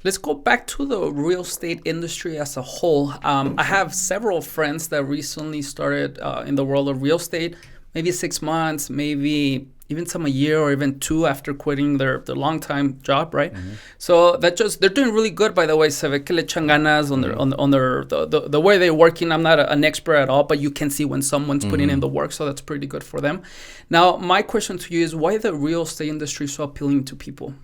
Let's go back to the real estate industry as a whole. I have several friends that recently started in the world of real estate, maybe 6 months, maybe even some a year or even two after quitting their long time job, right? Mm-hmm. So that just they're doing really good, by the way. Se ve que le echan ganas on their Mm-hmm. on their the way they're working. I'm not an expert at all, but you can see when someone's putting in Mm-hmm. the work, so that's pretty good for them. Now, my question to you is, why the real estate industry so appealing to people?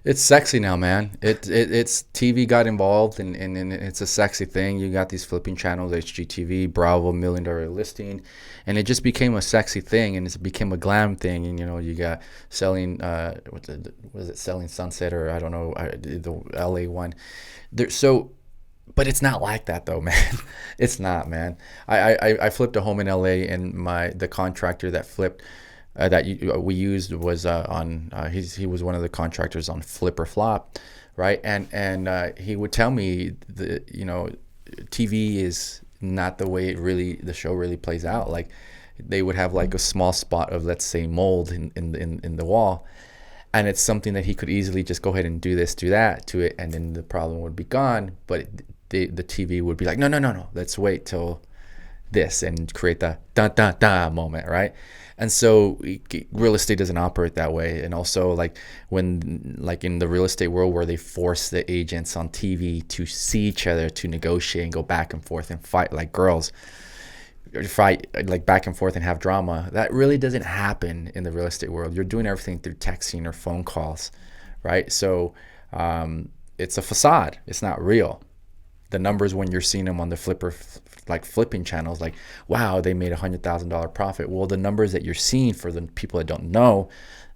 It's sexy now, man. It's TV got involved, and it's a sexy thing. You got these flipping channels, HGTV, Bravo, Million Dollar Listing, and it just became a sexy thing, and it became a glam thing. And you got selling, was it Selling Sunset, or I don't know, the LA one. So, but it's not like that though, man. It's not, man. I flipped a home in LA, and the contractor that flipped we used was he was one of the contractors on Flip or Flop, right? And he would tell me TV is not the way the show really plays out. Like they would have like a small spot of, let's say, mold in the wall, and it's something that he could easily just go ahead and do this, do that to it, and then the problem would be gone. But the TV would be like, no, no, no, no, let's wait till this and create the da da da moment, right? And so real estate doesn't operate that way. And also, like like in the real estate world where they force the agents on TV to see each other, to negotiate and go back and forth and fight like girls, fight like back and forth and have drama, that really doesn't happen in the real estate world. You're doing everything through texting or phone calls, right? So it's a facade. It's not real. The numbers when you're seeing them on the flipping channels, like, wow, they made $100,000 profit. Well, the numbers that you're seeing, for the people that don't know,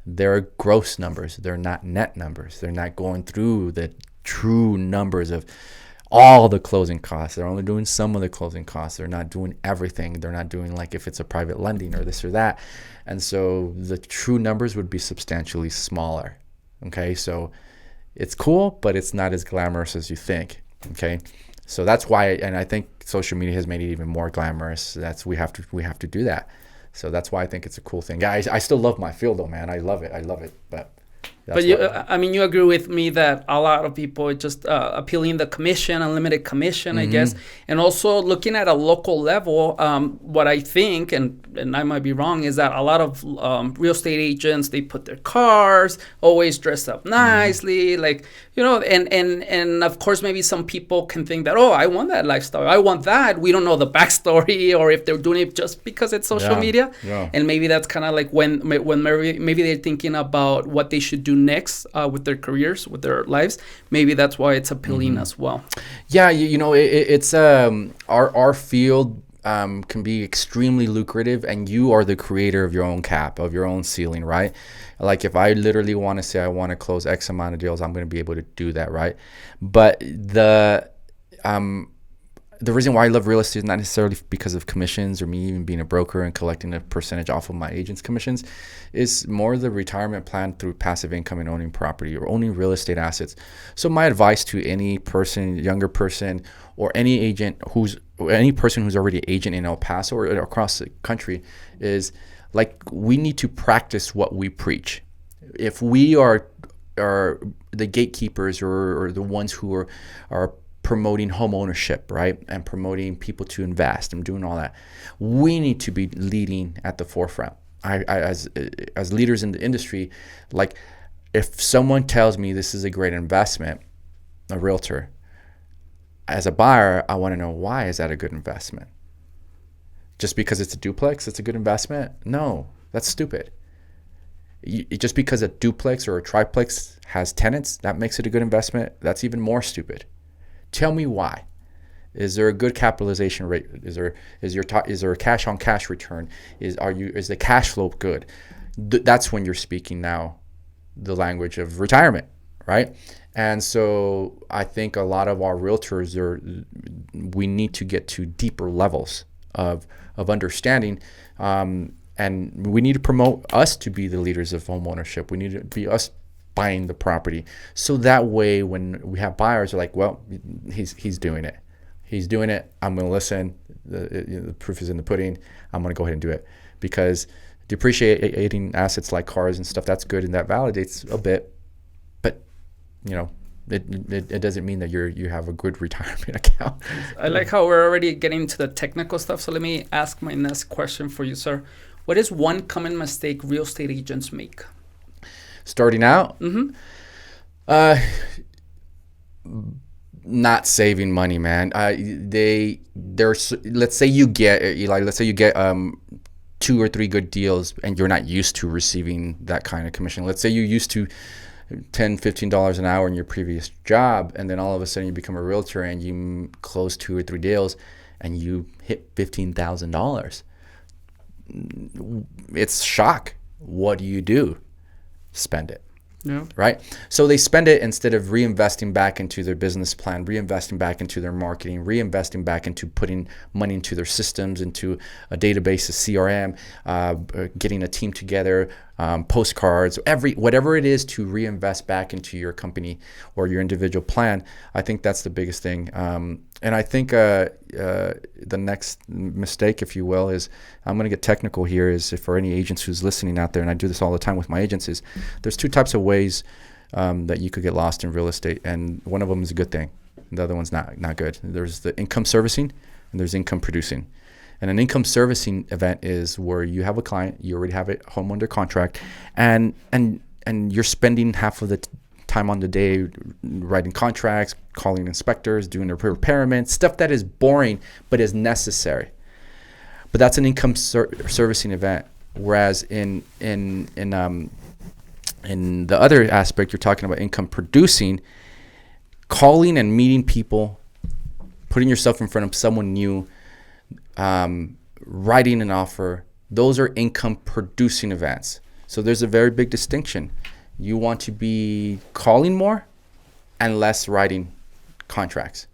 they're gross numbers. They're not net numbers. They're not going through the true numbers of all the closing costs. They're only doing some of the closing costs. They're not doing everything. They're not doing, like, if it's a private lending or this or that. And so the true numbers would be substantially smaller. Okay, so it's cool, but it's not as glamorous as you think. Okay, so that's why, and I think social media has made it even more glamorous. We have to do that. So that's why I think it's a cool thing. I still love my field though, man. I love it. But But that's what. I mean, you agree with me that a lot of people are just appealing the commission, unlimited commission, I guess, Mm-hmm. and also looking at a local level. What I think, and I might be wrong, is that a lot of real estate agents, they put their cars always dressed up Mm-hmm. nicely, like, and of course maybe some people can think that, oh, I want that lifestyle, I want that. We don't know the backstory, or if they're doing it just because it's social Yeah. media, Yeah. and maybe that's kind of like when maybe they're thinking about what they should do next with their careers, with their lives. Maybe that's why it's appealing as well. Yeah, it's our field can be extremely lucrative, and you are the creator of your own cap, of your own ceiling, right? Like if I literally want to say I want to close X amount of deals, I'm going to be able to do that, right? But the reason why I love real estate is not necessarily because of commissions or me even being a broker and collecting a percentage off of my agent's commissions. Is more the retirement plan through passive income and owning property or owning real estate assets. So my advice to any person, younger person, or any person who's already an agent in El Paso or across the country is, like, we need to practice what we preach. If we are the gatekeepers, or the ones who are promoting home ownership, right, and promoting people to invest and doing all that, we need to be leading at the forefront. As leaders in the industry, like, if someone tells me this is a great investment, a realtor, as a buyer, I want to know, why is that a good investment? Just because it's a duplex, it's a good investment? No, that's stupid. Just because a duplex or a triplex has tenants, that makes it a good investment? That's even more stupid. Tell me why. Is there a good capitalization rate? Is there a cash on cash return? Is the cash flow good? That's when you're speaking now the language of retirement, right? And so I think a lot of our realtors we need to get to deeper levels of understanding, and we need to promote us to be the leaders of home ownership. We need to be us buying the property, so that way when we have buyers, are like, well, he's doing it. I'm going to listen. The proof is in the pudding. I'm going to go ahead and do it, because depreciating assets like cars and stuff, that's good and that validates a bit, but it doesn't mean that you have a good retirement account. I like how we're already getting into the technical stuff. So let me ask my next question for you, sir. What is one common mistake real estate agents make? Starting out, Mm-hmm. Not saving money, man. Let's say you get Eli. Let's say you get 2 or 3 good deals, and you're not used to receiving that kind of commission. Let's say you're used to $10-15 an hour in your previous job, and then all of a sudden you become a realtor and you close 2 or 3 deals, and you hit $15,000. It's shock. What do? Spend it. Yeah. Right? So they spend it instead of reinvesting back into their business plan, reinvesting back into their marketing, reinvesting back into putting money into their systems, into a database, a CRM, getting a team together, postcards, whatever it is to reinvest back into your company or your individual plan. I think that's the biggest thing. And I think the next mistake, if you will, is, I'm going to get technical here, is if for any agents who's listening out there, and I do this all the time with my agents, is there's 2 types of ways that you could get lost in real estate, and one of them is a good thing. The other one's not good. There's the income servicing and there's income producing. And an income servicing event is where you have a client, you already have a home under contract, and you're spending half of the time on the day writing contracts, calling inspectors, doing repairment, stuff that is boring but is necessary. But that's an income servicing event. Whereas in the other aspect, you're talking about income producing, calling and meeting people, putting yourself in front of someone new, writing an offer. Those are income producing events. So there's a very big distinction. You want to be calling more and less writing contracts.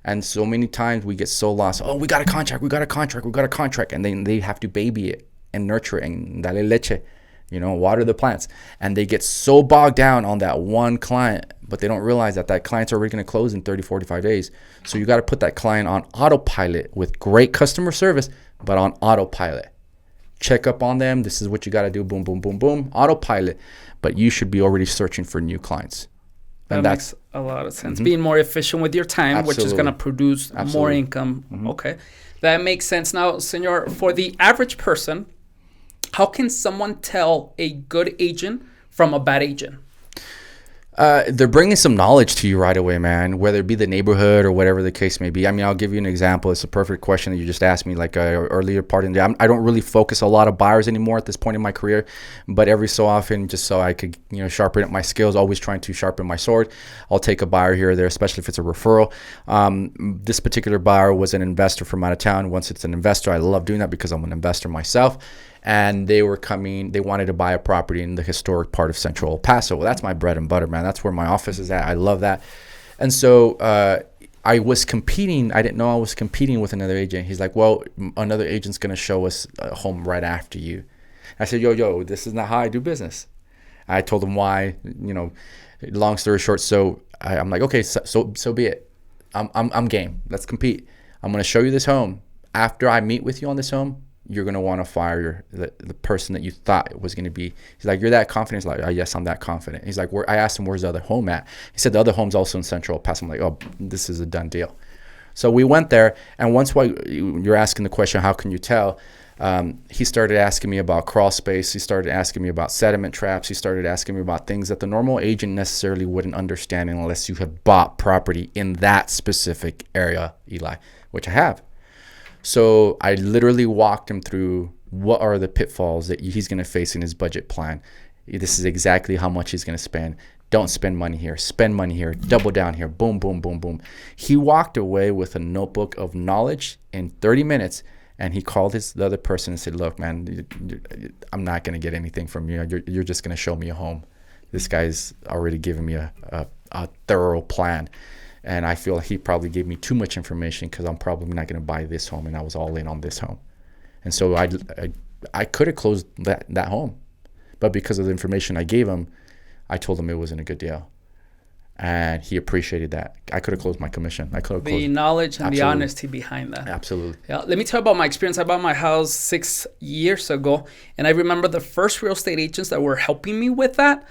And so many times we get so lost. Oh, we got a contract. And then they have to baby it and nurture it and dale leche, water the plants. And they get so bogged down on that one client, but they don't realize that client's already going to close in 30, 45 days. So you got to put that client on autopilot with great customer service, but on autopilot. Check up on them. This is what you got to do. Boom, boom, boom, boom. Autopilot. But you should be already searching for new clients. And that makes a lot of sense. Mm-hmm. Being more efficient with your time, which is going to produce more income. Mm-hmm. Okay. That makes sense. Now, Senor, for the average person, how can someone tell a good agent from a bad agent? They're bringing some knowledge to you right away, man, whether it be the neighborhood or whatever the case may be. I mean, I'll give you an example. It's a perfect question that you just asked me, like earlier part in the day. I don't really focus a lot of buyers anymore at this point in my career, but every so often, just so I could, sharpen up my skills, always trying to sharpen my sword, I'll take a buyer here or there, especially if it's a referral. This particular buyer was an investor from out of town. Once it's an investor, I love doing that because I'm an investor myself. And they wanted to buy a property in the historic part of Central El Paso. Well, that's my bread and butter, man. That's where my office is at. I love that. And so I was competing. I didn't know I was competing with another agent. He's like, well, another agent's going to show us a home right after you. I said, yo, this is not how I do business. I told him why, long story short. So I'm like, okay, so be it. I'm game. Let's compete. I'm going to show you this home. After I meet with you on this home, you're going to want to fire the person that you thought it was going to be. He's like, you're that confident? He's like, oh, yes, I'm that confident. He's like, I asked him, where's the other home at? He said, the other home's also in Central El Paso. I'm like, oh, this is a done deal. So we went there. And once you're asking the question, how can you tell? He started asking me about crawl space. He started asking me about sediment traps. He started asking me about things that the normal agent necessarily wouldn't understand unless you have bought property in that specific area, Eli, which I have. So I literally walked him through what are the pitfalls that he's going to face in his budget plan. This is exactly how much he's going to spend. Don't spend money here. Spend money here. Double down here. Boom, boom, boom, boom. He walked away with a notebook of knowledge in 30 minutes, and he called the other person and said, look, man, I'm not going to get anything from you. You're just going to show me a home. This guy's already given me a thorough plan. And I feel like he probably gave me too much information because I'm probably not going to buy this home, and I was all in on this home. And so I could have closed that home. But because of the information I gave him, I told him it wasn't a good deal. And he appreciated that. I could have closed my commission. I could have closed. The knowledge and the honesty behind that. Absolutely. Yeah. Let me tell you about my experience. I bought my house 6 years ago. And I remember the first real estate agents that were helping me with that.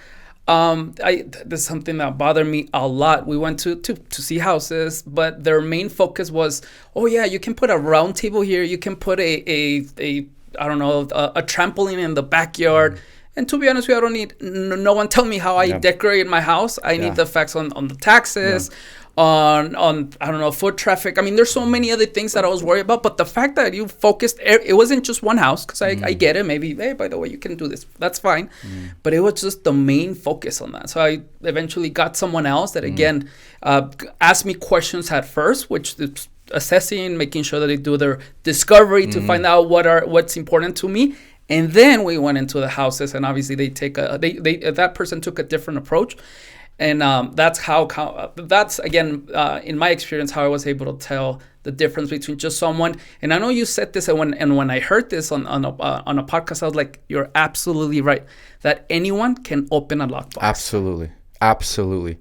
There's something that bothered me a lot. We went to see houses, but their main focus was, oh yeah, you can put a round table here. You can put a I don't know, a trampoline in the backyard. And to be honest with you, I don't need no one tell me how I decorate my house. I need the facts on the taxes, on I don't know, foot traffic. I mean, there's so many other things that I was worried about. But the fact that you focused, it wasn't just one house, because I get it. Maybe, hey, by the way, you can do this. That's fine. But it was just the main focus on that. So I eventually got someone else that, again, asked me questions at first, which is assessing, making sure that they do their discovery to find out what's important to me. And then we went into the houses, and obviously that person took a different approach, and that's that's again in my experience how I was able to tell the difference between just someone. And I know you said this, and when I heard this on a podcast, I was like, you're absolutely right, that anyone can open a lockbox. Absolutely,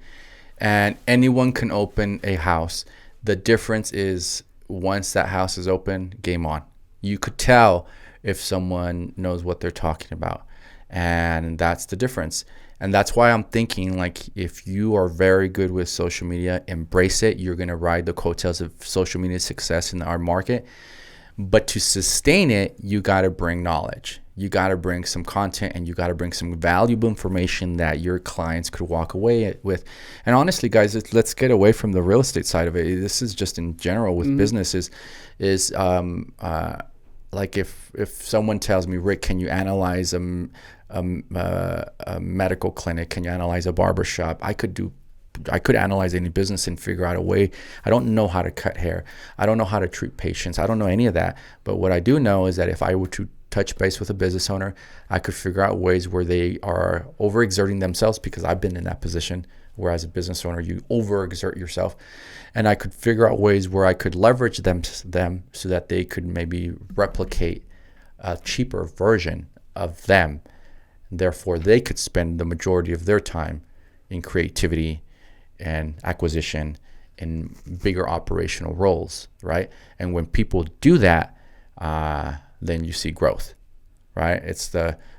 and anyone can open a house. The difference is once that house is open, game on. You could tell if someone knows what they're talking about, and that's the difference. And that's why I'm thinking, like, if you are very good with social media, embrace it. You're going to ride the coattails of social media success in our market. But to sustain it, you got to bring knowledge. You got to bring some content, and you got to bring some valuable information that your clients could walk away with. And honestly, guys, let's get away from the real estate side of it. This is just in general with businesses. Like if someone tells me, Rick, can you analyze a medical clinic? Can you analyze a barbershop? I could analyze any business and figure out a way. I don't know how to cut hair. I don't know how to treat patients. I don't know any of that. But what I do know is that if I were to touch base with a business owner, I could figure out ways where they are overexerting themselves, because I've been in that position where as a business owner, you overexert yourself. And I could figure out ways where I could leverage them so that they could maybe replicate a cheaper version of them. Therefore, they could spend the majority of their time in creativity and acquisition in bigger operational roles, right? And when people do that, then you see growth, right?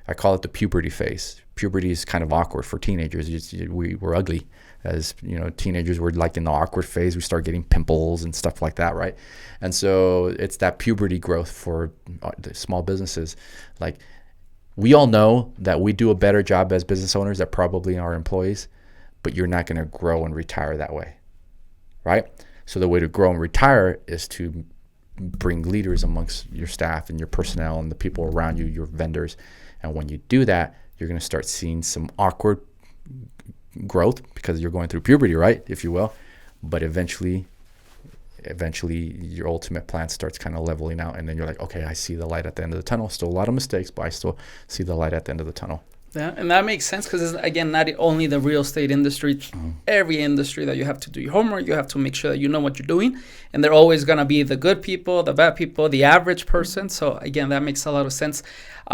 I call it the puberty phase. Puberty is kind of awkward for teenagers. We're ugly. As you know, teenagers were like in the awkward phase. We start getting pimples and stuff like that, right? And so it's that puberty growth for the small businesses. Like, we all know that we do a better job as business owners than probably our employees, but you're not going to grow and retire that way, right? So the way to grow and retire is to bring leaders amongst your staff and your personnel and the people around you, your vendors. And when you do that, you're going to start seeing some awkward growth because you're going through puberty, right, if you will. But eventually your ultimate plan starts kind of leveling out, and then you're like, okay, I see the light at the end of the tunnel. Still a lot of mistakes, but I still see the light at the end of the tunnel. Yeah, and that makes sense, because it's, again, not only the real estate industry, every industry that you have to do your homework, you have to make sure that you know what you're doing, and they're always going to be the good people, the bad people, the average person. So again, that makes a lot of sense.